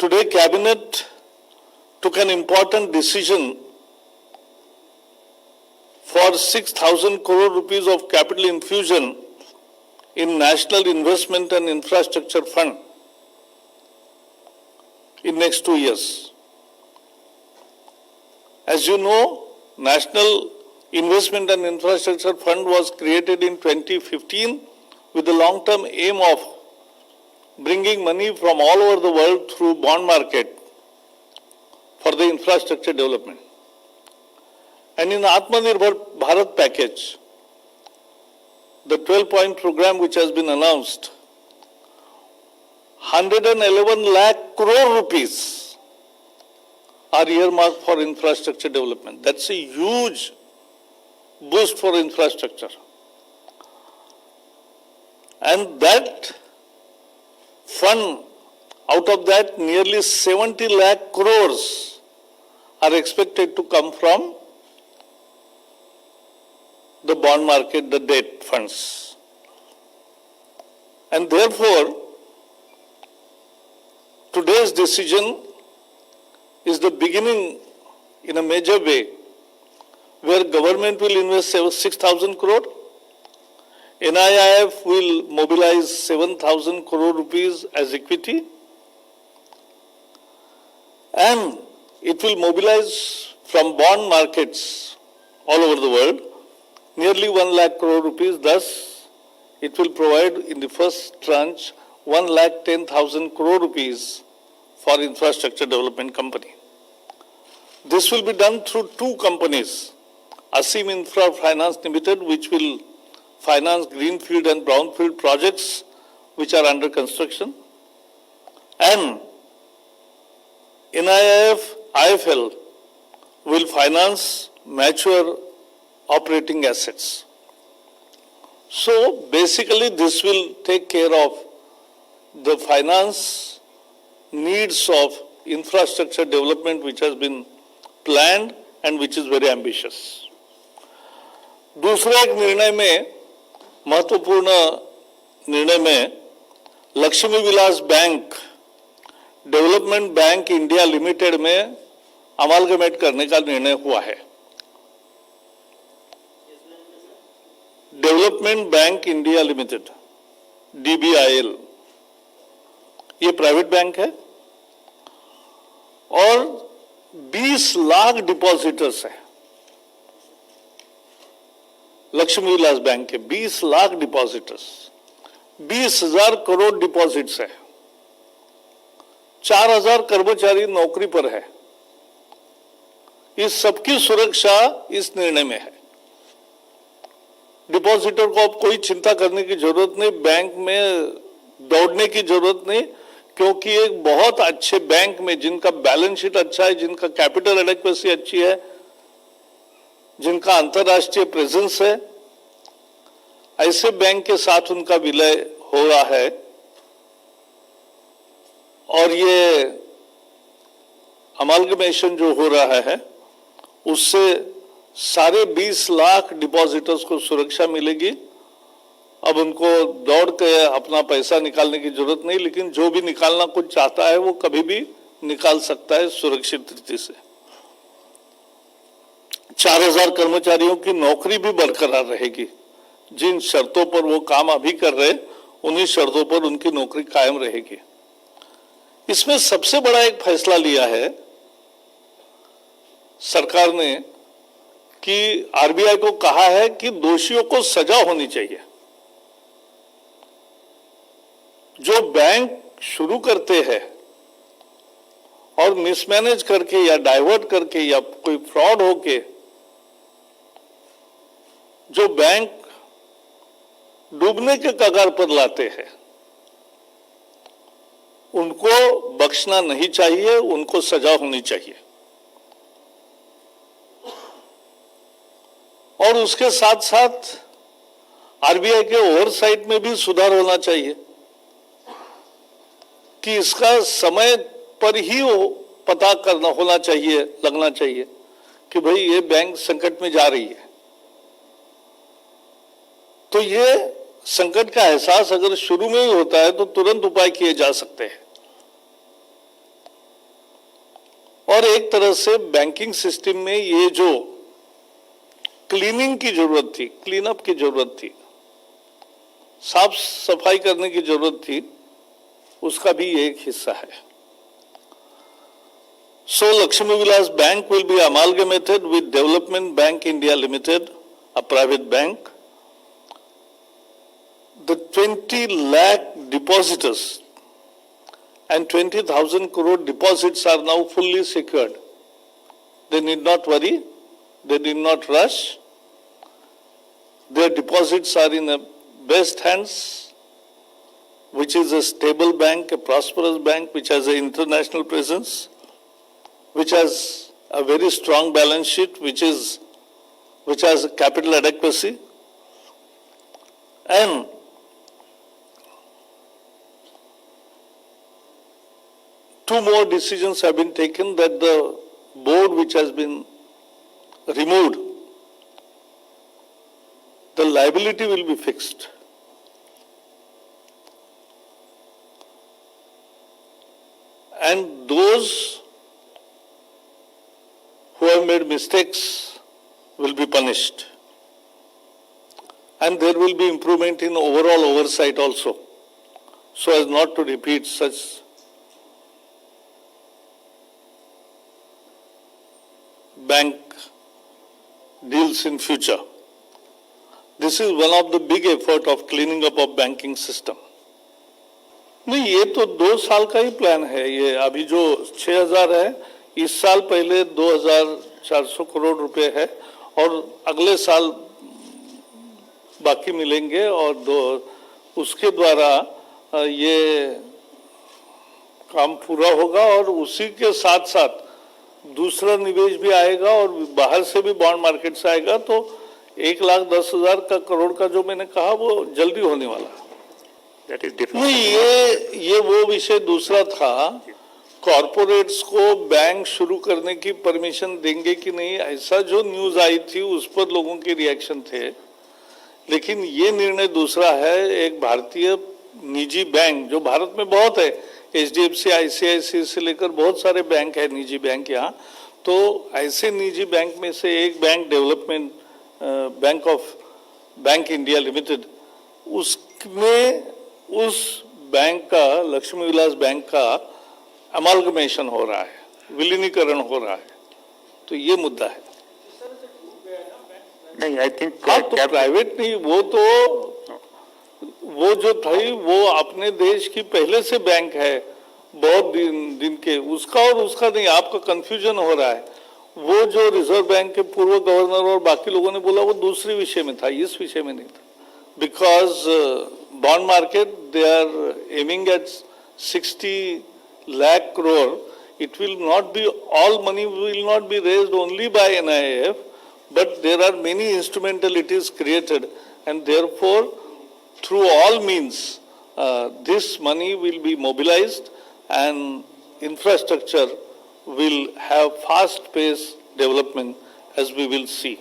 Today, Cabinet took an important decision for 6,000 crore rupees of capital infusion in National Investment and Infrastructure Fund in next 2 years. As you know, National Investment and Infrastructure Fund was created in 2015 with the long-term aim of bringing money from all over the world through bond market for the infrastructure development. And in Atmanirbhar Bharat package, the 12-point program which has been announced, 111 lakh crore rupees are earmarked for infrastructure development. That's a huge boost for infrastructure. And that fund, out of that, nearly 70 lakh crores are expected to come from the bond market, the debt funds. And therefore, today's decision is the beginning in a major way where government will invest 6,000 crore, NIIF will mobilize 7,000 crore rupees as equity, and it will mobilize from bond markets all over the world nearly 1 lakh crore rupees. Thus, it will provide in the first tranche 1,10,000 crore rupees for infrastructure development company. This will be done through two companies, Asim Infra Finance Limited, which will finance greenfield and brownfield projects which are under construction, and NIIF IFL will finance mature operating assets. So basically this will take care of the finance needs of infrastructure development which has been planned and which is very ambitious. दूसरा एक निर्णय में, महत्वपूर्ण निर्णय में, Lakshmi Vilas bank development bank India limited में amalgamate करने का निर्णय हुआ है. Development bank India limited, DBIL, ये प्राइवेट बैंक है और 20 लाख डिपॉजिटर्स हैं. लक्ष्मी विलास बैंक के 20 लाख डिपॉजिटर्स, 20,000 करोड़ डिपॉजिट्स है, 4,000 कर्मचारी नौकरी पर है. इस सबकी सुरक्षा इस निर्णय में है. डिपॉजिटर को अब कोई चिंता करने की जरूरत नहीं, बैंक में दौड़ने की जरूरत नहीं, क्योंकि एक बहुत अच्छे बैंक में जिनका बैलेंस शीट अच्छा है, जिनका कैपिटल एडेक्वेसी अच्छी है, जिनका अंतर्राष्ट्रीय प्रेजेंस है, ऐसे बैंक के साथ उनका विलय हो रहा है. और ये अमालगमेशन जो हो रहा है उससे सारे 20 लाख डिपॉजिटर्स को सुरक्षा मिलेगी. अब उनको दौड़ के अपना पैसा निकालने की जरूरत नहीं, लेकिन जो भी निकालना कुछ चाहता है वो कभी भी निकाल सकता है सुरक्षित रीति से. 4,000 कर्मचारियों की नौकरी भी बरकरार रहेगी. जिन शर्तों पर वो काम अभी कर रहे उन्हीं शर्तों पर उनकी नौकरी कायम रहेगी. इसमें सबसे बड़ा एक फैसला लिया है सरकार ने कि RBI को कहा है कि दोषियों को सजा होनी चाहिए. जो बैंक शुरू करते हैं और मिसमैनेज करके या डाइवर्ट करके या कोई फ्रॉड होके जो बैंक डूबने के कगार पर लाते हैं, उनको बख्शना नहीं चाहिए, उनको सजा होनी चाहिए. और उसके साथ साथ RBI के ओवरसाइट में भी सुधार होना चाहिए कि इसका समय पर ही पता करना होना चाहिए, लगना चाहिए कि भाई ये बैंक संकट में जा रही है. तो ये संकट का एहसास अगर शुरू में ही होता है तो तुरंत उपाय किए जा सकते हैं. और एक तरह से बैंकिंग सिस्टम में ये जो क्लीनिंग की जरूरत थी, क्लीन अप की जरूरत थी, साफ सफाई करने की जरूरत थी, उसका भी एक हिस्सा है. So Lakshmi Vilas Bank will be amalgamated with Development Bank India Limited, a private bank. The 20 lakh depositors and 20,000 crore deposits are now fully secured. They need not worry, they need not rush. Their deposits are in the best hands, which is a stable bank, a prosperous bank, which has an international presence, which has a very strong balance sheet, which has capital adequacy, and two more decisions have been taken that the board which has been removed, the liability will be fixed. And those who have made mistakes will be punished. And there will be improvement in overall oversight also, so as not to repeat such bank deals in future. This is one of the big effort of cleaning up of banking system. नहीं, ये तो 2 साल का ही plan है. ये अभी जो 6,000 है, इस साल पहले 2,400 करोड़ रुपए है और अगले साल बाकी मिलेंगे और उसके द्वारा ये काम पूरा होगा और उसी के साथ साथ दूसरा निवेश भी आएगा और बाहर से भी बॉन्ड मार्केट से आएगा. तो 1,10,000 का करोड़ का जो मैंने कहा वो जल्दी होने वाला है. नहीं, ये वो विषय दूसरा था. कॉर्पोरेट्स को बैंक शुरू करने की परमिशन देंगे कि नहीं, ऐसा जो न्यूज आई थी उस पर लोगों के रिएक्शन थे. लेकिन ये निर्णय दूसरा है. एक भारतीय निजी बैंक जो भारत में बहुत है, HDFC, ICICI से लेकर बहुत सारे बैंक है निजी बैंक यहाँ. तो ऐसे निजी बैंक में से एक bank development bank India limited, उसमें उस बैंक का, लक्ष्मी विलास बैंक का अमालगमेशन हो रहा है, विलीनीकरण हो रहा है. तो ये मुद्दा है. नहीं, आई थिंक तो प्राइवेट नहीं, वो जो थी वो अपने देश की पहले से बैंक है, बहुत दिन के, उसका और उसका नहीं, आपका कंफ्यूजन हो रहा है. वो जो रिजर्व बैंक के पूर्व गवर्नर और बाकी लोगों ने बोला वो दूसरे विषय में था, इस विषय में नहीं था. Because bond market they are aiming at 60 lakh crore. It will not be, all money will not be raised only by NIIF, but there are many instrumentalities created, and therefore through all means this money will be mobilized and infrastructure will have fast paced development, as we will see.